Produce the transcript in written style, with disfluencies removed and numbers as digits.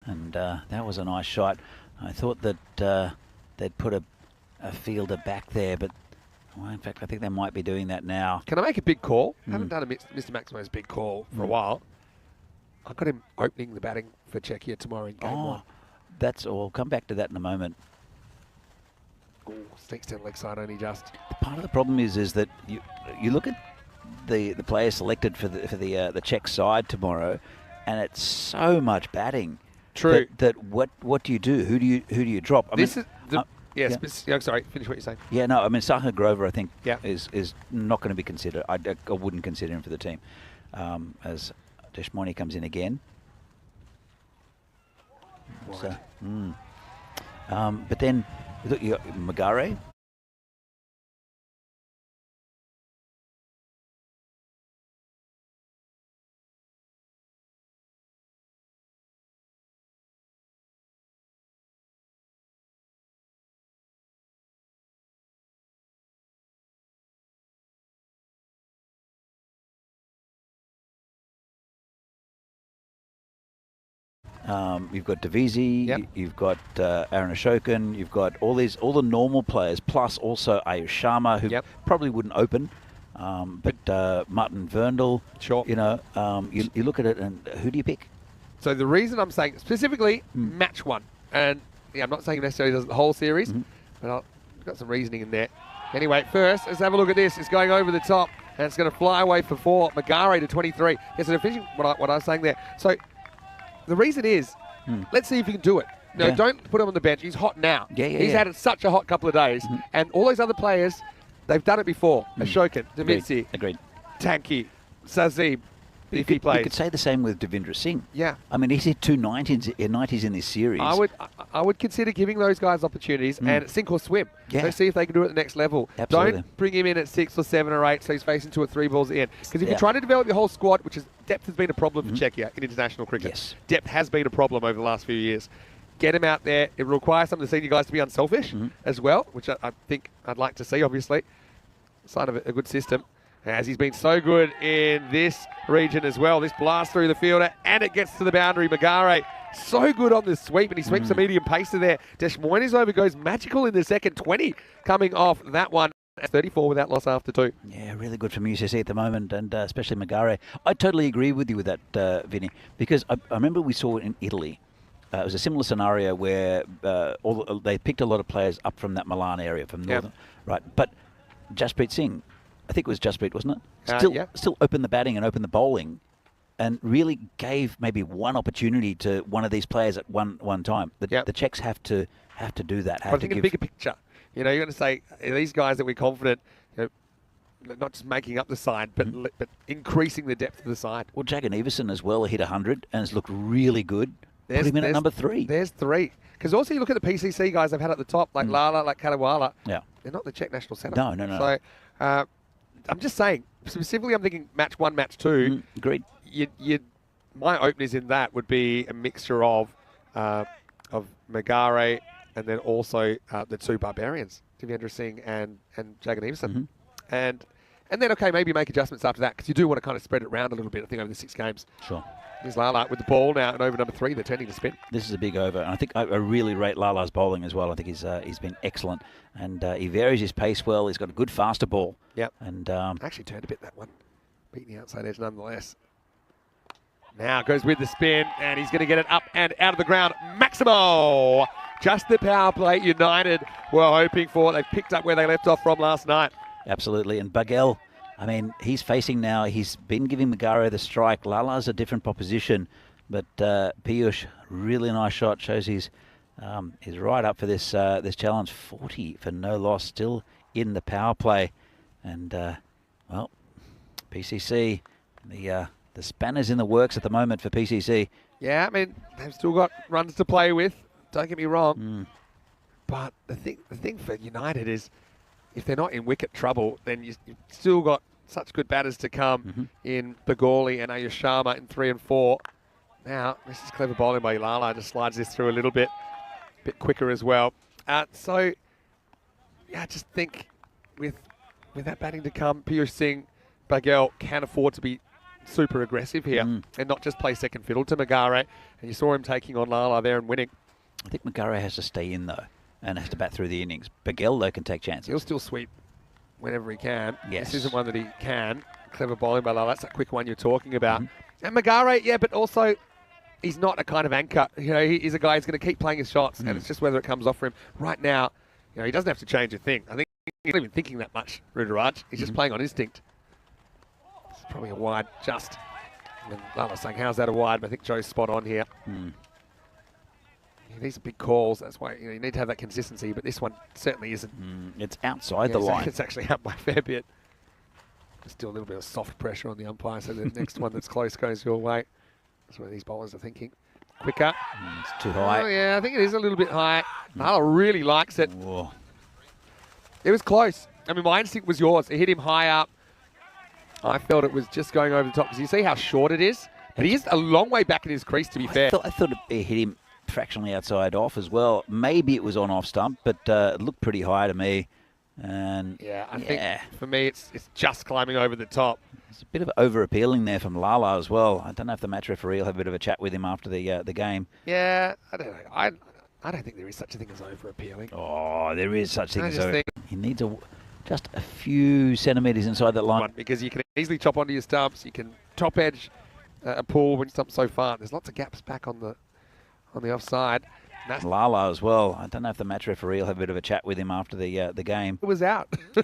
and that was a nice shot. I thought that they'd put a fielder back there, but well, in fact, I think they might be doing that now. Can I make a big call? Haven't done a Mr. Maximo's big call for a while. I've got him opening the batting for Czechia tomorrow in game 1. That's all. We'll come back to that in a moment. Ooh, sneaks down leg side only just. Part of the problem is that you look at the players selected for the Czech side tomorrow, and it's so much batting. True. That what do you do? Who do you drop? Sorry, finish what you're saying. Yeah, no, I mean, Saha Grover, I think, Yeah. is not going to be considered. I wouldn't consider him for the team. As Deshmoni comes in again. So, but then, look, you got Magare. You've got Davisi, you've got Aaron Ashokan, you've got all the normal players, plus also Ayush Sharma, who probably wouldn't open, but Martin Verndl. Sure. You know, you look at it, and who do you pick? So the reason I'm saying specifically match 1, and I'm not saying necessarily does the whole series, but I've got some reasoning in there. Anyway, first, let's have a look at this. It's going over the top, and it's going to fly away for 4. Magare to 23. Yes, so finishing what I was saying there. So the reason is, let's see if he can do it. No, don't put him on the bench. He's hot now. He's had such a hot couple of days. And all those other players, they've done it before. Ashokan, Demitsi, Tanki, Sazib, if he plays. You could say the same with Devendra Singh. Yeah. I mean, he's hit 2 90s in this series. I would consider giving those guys opportunities and sink or swim. Yeah. Let's see if they can do it at the next level. Absolutely. Don't bring him in at 6 or 7 or 8 so he's facing 2 or 3 balls at the end. Because if you're trying to develop your whole squad, which is depth has been a problem for Czechia in international cricket. Yes. Depth has been a problem over the last few years. Get him out there. It requires some of the senior guys to be unselfish as well, which I think I'd like to see, obviously. Sign of a good system. As he's been so good in this region as well. This blast through the fielder, and it gets to the boundary. Magare, so good on this sweep, and he sweeps a medium pacer there. Deshmoni's over goes magical in the second 20, coming off that one. 34 without loss after 2. Yeah, really good from UCC at the moment, and especially Magare. I totally agree with you with that, Vinny, because I remember we saw it in Italy. It was a similar scenario where they picked a lot of players up from that Milan area, from northern, right? But Jasprit Singh, I think it was Jasprit, wasn't it? Still opened the batting and opened the bowling, and really gave maybe one opportunity to one of these players at one time. The Czechs have to do that. I think in the bigger picture, you're going to say these guys that we're confident, not just making up the side, but increasing the depth of the side. Well, Jagan Everson as well hit 100 and has looked really good. Put him in at number 3. There's 3. Because also you look at the PCC guys they've had at the top, like Lala, like Kadewala. Yeah. They're not the Czech national centre. No. So I'm just saying, specifically I'm thinking match 1, match 2. Agreed. My openers in that would be a mixture of Magare and then also the 2 Barbarians, Devendra Singh and Jagan Everson. And then, maybe make adjustments after that, because you do want to kind of spread it around a little bit, I think, over the 6 games. Sure. There's Lala with the ball now, and over number 3, they're tending to spin. This is a big over, and I think I really rate Lala's bowling as well. I think he's been excellent, and he varies his pace well. He's got a good faster ball. Yep. And actually turned a bit that one, beating the outside edge nonetheless. Now goes with the spin, and he's going to get it up and out of the ground. Maximo, just the power play United were hoping for. They've picked up where they left off from last night. Absolutely, and Bagel. I mean, he's facing now. He's been giving Magare the strike. Lala's a different proposition, but Piyush, really nice shot. Shows he's right up for this challenge. 40 for no loss, still in the power play, and well, PCC, the spanner's in the works at the moment for PCC. Yeah, I mean they've still got runs to play with. Don't get me wrong, but the thing for United is, if they're not in wicket trouble, then you've still got such good batters to come in Bagoli and Ayush Sharma in 3 and 4. Now, this is clever bowling by Lala. Just slides this through a little bit quicker as well. So, yeah, I just think with that batting to come, Piyush Singh, Bagel can afford to be super aggressive here and not just play second fiddle to Magare. And you saw him taking on Lala there and winning. I think Magare has to stay in, though, and has to bat through the innings. Bagel, though, can take chances. He'll still sweep whenever he can. Yes. This isn't one that he can. Clever bowling by Lala. That's that quick one you're talking about. And Magare, yeah, but also he's not a kind of anchor. You know, he's a guy who's going to keep playing his shots, and it's just whether it comes off for him. Right now, you know, he doesn't have to change a thing. I think he's not even thinking that much, Rudraj. He's just playing on instinct. It's probably a wide just. And Lala's saying, how's that a wide? But I think Joe's spot on here. These are big calls. That's why you need to have that consistency, but this one certainly isn't. It's outside the line. It's actually out by a fair bit. Still a little bit of soft pressure on the umpire, so the next one that's close goes your way. That's what these bowlers are thinking. Quicker. It's too high. Oh, yeah, I think it is a little bit high. Lala really likes it. Whoa. It was close. I mean, my instinct was yours. It hit him high up. I felt it was just going over the top, because you see how short it is? But he is a long way back in his crease, to be fair. I thought it hit him fractionally outside off as well. Maybe it was on off stump, but it looked pretty high to me. And yeah, I think for me it's just climbing over the top. It's a bit of over appealing there from Lala as well. I don't know if the match referee will have a bit of a chat with him after the game. Yeah, I don't know. I don't think there is such a thing as over appealing. Oh, there is such a thing as over. Think he needs just a few centimetres inside that line. Because you can easily chop onto your stumps. You can top edge a pull when you stump so far. There's lots of gaps back on the offside. Lala as well. I don't know if the match referee will have a bit of a chat with him after the game. It was out.